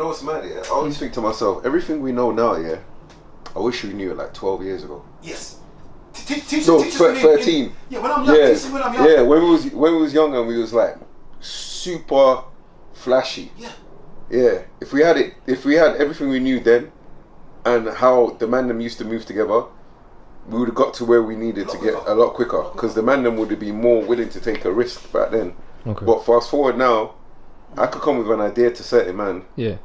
You know what's mad? Yeah, I always think to myself, everything we know now, yeah, I wish we knew it like 12 years ago. Yes. No, 13. Yeah, when I'm young. Yeah, When I'm young. yeah. When we was younger, and we was like super flashy. Yeah. Yeah. If we had everything we knew then, and how the man them used to move together, we would have got to where we needed to get a lot quicker. Because the man them would have been more willing to take a risk back then. Okay. But fast forward now, I could come with an idea to certain man. Yeah.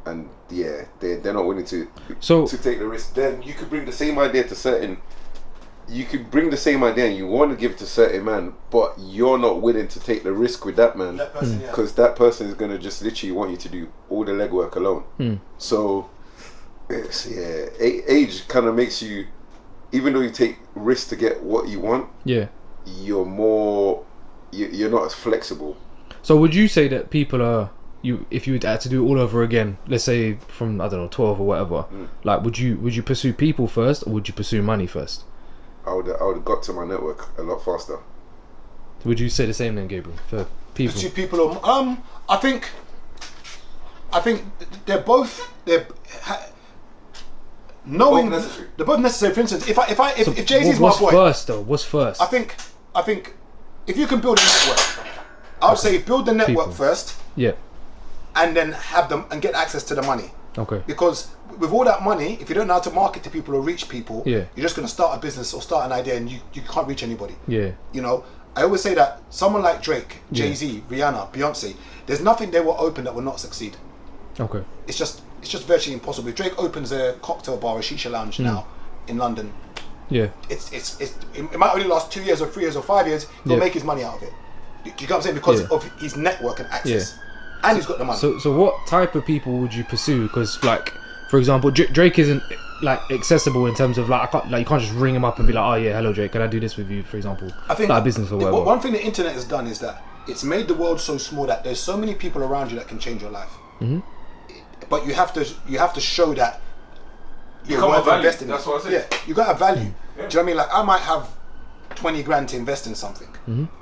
And yeah, they're not willing to take the risk. Then you could bring the same idea to certain. You could bring the same idea and you want to give it to certain man, but you're not willing to take the risk with that man because that person is gonna just literally want you to do all the legwork alone. So, it's, yeah, age kind of makes you, even though you take risks to get what you want, you're not as flexible. So would you say that people are if you had to do it all over again, let's say from I don't know 12 or whatever, like would you pursue people first or would you pursue money first? I would have got to my network a lot faster. Would you say the same then, Gabriel? For people, Pursue people. I think they're both knowing they're both necessary. For instance, if Jay-Z's my boy, what's first? I think if you can build a network, I would say build the network first. Yeah. And then have them and get access to the money. Okay. Because with all that money, if you don't know how to market to people or reach people, you're just going to start a business or start an idea and you can't reach anybody. Yeah. You know, I always say that someone like Drake, Jay-Z, Rihanna, Beyonce, there's nothing they will open that will not succeed. Okay. It's just virtually impossible. If Drake opens a cocktail bar or a shisha lounge now in London, it might only last 2 years or 3 years or 5 years. He'll make his money out of it. Do you get what I'm saying? Because of his network and access. Yeah. And he's got the money. So what type of people would you pursue? Because like, for example, Drake isn't like accessible in terms of like, you can't just ring him up and be like, oh yeah, hello Drake, can I do this with you? For example, I think like a business or whatever. One thing the internet has done is that it's made the world so small that there's so many people around you that can change your life. But you have to show that you're worth investing. That's what I said. Yeah, you got to have value. Do you know what I mean? Like I might have 20 grand to invest in something,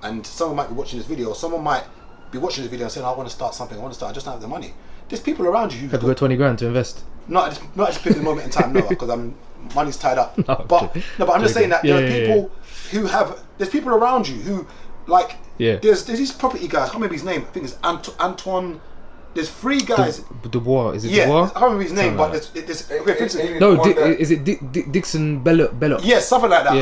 and someone might be watching this video, or someone might be watching this video and saying, I want to start something, I just don't have the money. There's people around you who have to go 20 grand to invest. Not at this particular moment in time, no, because money's tied up. But I'm just saying that there are people who have. There's people around you who, like, there's these property guys. I can't remember his name. I think it's Antoine. There's 3 guys. Dubois, is it yeah, Dubois? I can't remember his name, but there's is it Dixon Belloc? Yeah, something like that.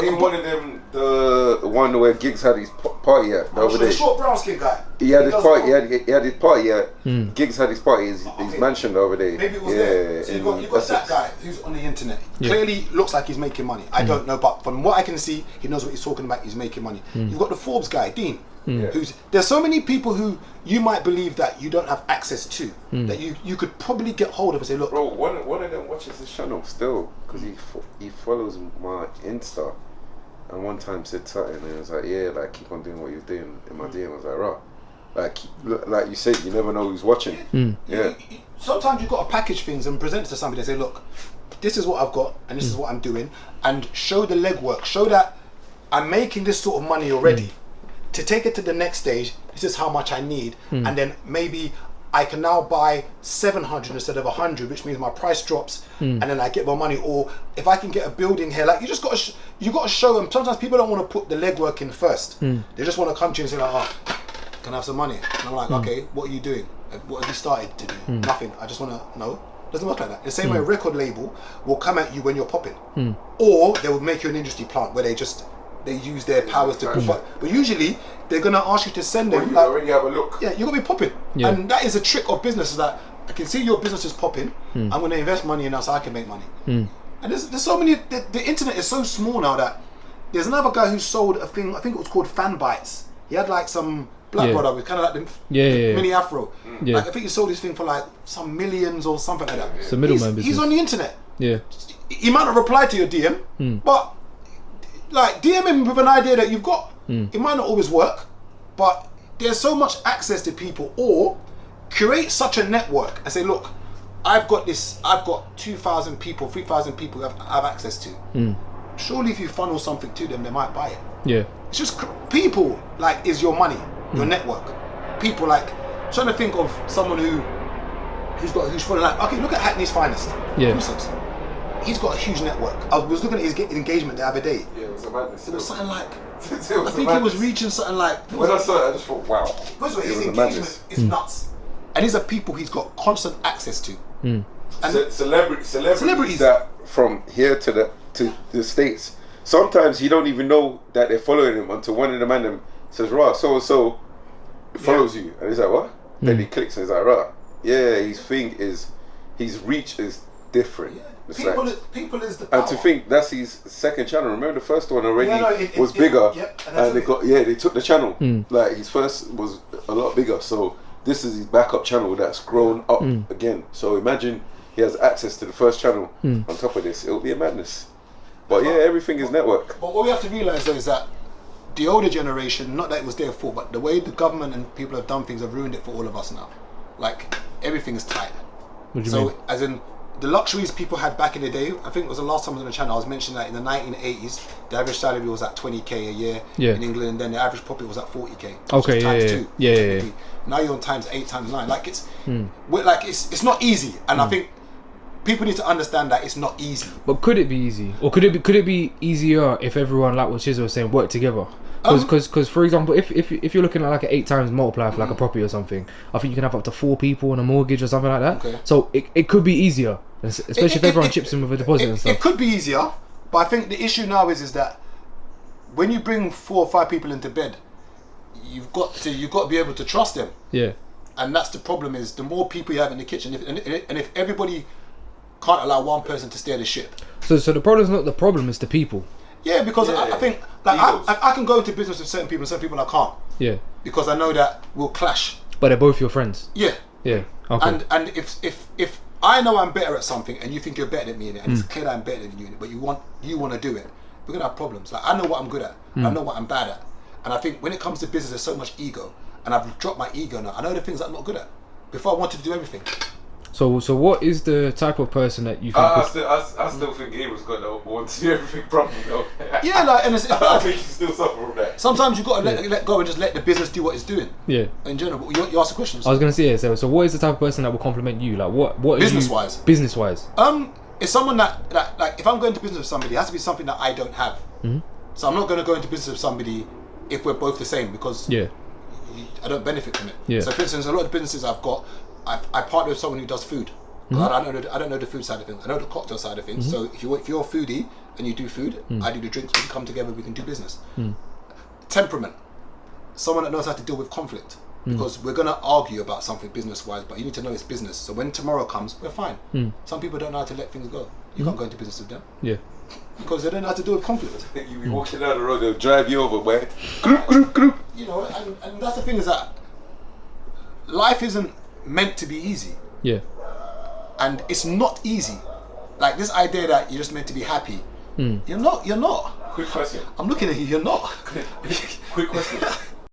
Ain't one of them the one where Giggs had his party at the other day? The short brown skin guy. He had his party. He had his party at. Giggs had his party. His mansion the other day. Maybe it was there. So you got that guy who's on the internet. Clearly looks like he's making money. I don't know, but from what I can see, he knows what he's talking about. He's making money. You've got the Forbes guy, Dean. There's so many people who you might believe that you don't have access to, that you could probably get hold of and say, look, bro, one of them watches this channel still because he follows my Insta, and one time said something and it was like, yeah, like keep on doing what you're doing in my DM. I was like, right, like you said, you never know who's watching. Sometimes you've got to package things and present it to somebody and say, look, this is what I've got and this is what I'm doing, and show the legwork, show that I'm making this sort of money already. To take it to the next stage, this is how much I need, and then maybe I can now buy 700 instead of 100, which means my price drops, and then I get more money. Or if I can get a building here, like you just got to show them. Sometimes people don't want to put the legwork in first; they just want to come to you and say like, "Oh, can I have some money?" And I'm like, "Okay, what are you doing? What have you started to do?" Nothing. I just want to know. Doesn't work like that. The same way a record label will come at you when you're popping, or they will make you an industry plant where they use their powers to push. But usually they're gonna ask you to send them. You already have a look. Yeah, you're gonna be popping, and that is a trick of business. Is that I can see your business is popping. I'm gonna invest money in us so I can make money. And there's so many. The internet is so small now that there's another guy who sold a thing. I think it was called Fan Bites. He had like some black brother with kind of like the mini afro. Like, I think he sold his thing for like some millions or something like that. It's a middleman business. He's on the internet. Yeah. He might not reply to your DM, but like DM him with an idea that you've got. It might not always work, but there's so much access to people. Or create such a network and say, look, I've got 2,000 people, 3,000 people I have access to. Surely if you funnel something to them, they might buy it. Yeah. It's just people like is your money, your network. People like, I'm trying to think of someone who He's got a huge following. Like, okay, look at Hackney's Finest. Yeah. He's got a huge network. I was looking at his engagement the other day. Yeah, it was a madness. It was something like, I think he was reaching something like. When I saw it, I just thought, wow. First of all, his engagement is nuts. And these are people he's got constant access to. Mm. And celebrities that from here to the States, sometimes you don't even know that they're following him until one of the man says, "Rah, so and so follows you," and he's like, "What?" Then he clicks and he's like, "Rah, yeah, his reach is different." Yeah. Like, People is the power. and to think that's his second channel. Remember the first one already was bigger, and they took the channel. Like his first was a lot bigger, so this is his backup channel that's grown up again. So imagine he has access to the first channel on top of this. It'll be a madness. But yeah, everything is network. But what we have to realise though is that the older generation, not that it was their fault, but the way the government and people have done things have ruined it for all of us now. Like everything is tight. What do you mean? As in the luxuries people had back in the day, I think it was the last time I was on the channel, I was mentioning that in the 1980s, the average salary was at 20k a year in England, and then the average profit was at 40k. Okay, times yeah. Now you're on times 8, times 9. Like it's not easy, and I think people need to understand that it's not easy. But could it be easy, or could it be easier if everyone, like what Shizza was saying, worked together? Because for example, if you're looking at like an 8 times multiplier for like a property or something, I think you can have up to 4 people on a mortgage or something like that. Okay. So it could be easier, especially if everyone chips in with a deposit and stuff. It could be easier, but I think the issue now is that when you bring 4 or 5 people into bed, you've got to be able to trust them. Yeah. And that's the problem, is the more people you have in the kitchen, if everybody can't allow one person to steer the ship. So the problem's not the problem, it's the people. Yeah, because I think like I can go into business with certain people and certain people I can't. Yeah. Because I know that we'll clash. But they're both your friends. Yeah. Yeah. Okay. And if I know I'm better at something and you think you're better than me in it, and it's clear that I'm better than you in it, but you want to do it, we're gonna have problems. Like I know what I'm good at, and I know what I'm bad at, and I think when it comes to business, there's so much ego, and I've dropped my ego now. I know the things that I'm not good at. Before I wanted to do everything. So what is the type of person that you think? I still think Gabriel's got to want to do everything properly though. Yeah, like, and I think he's still suffering from that. Sometimes you got to let go and just let the business do what it's doing. Yeah. In general, but you asked a question. I was gonna say, so what is the type of person that will compliment you? Like what business wise? Business wise. It's someone that like if I'm going to business with somebody, it has to be something that I don't have. So I'm not going to go into business with somebody if we're both the same, because I don't benefit from it. Yeah. So for instance, a lot of the businesses I've got, I partner with someone who does food. I don't know the food side of things. I know the cocktail side of things. So if you're a foodie and you do food, I do the drinks. We can come together. We can do business. Temperament. Someone that knows how to deal with conflict. Because we're gonna argue about something business wise, but you need to know it's business. So when tomorrow comes, we're fine. Some people don't know how to let things go. You can't go into business with them. Yeah. Because they don't know how to deal with conflict. You be walking down the road, they'll drive you over, man. Group. You know, and that's the thing, is that life isn't meant to be easy. Yeah. And it's not easy. Like this idea that you're just meant to be happy. You're not. Quick question. I'm looking at you, you're not. Quick question.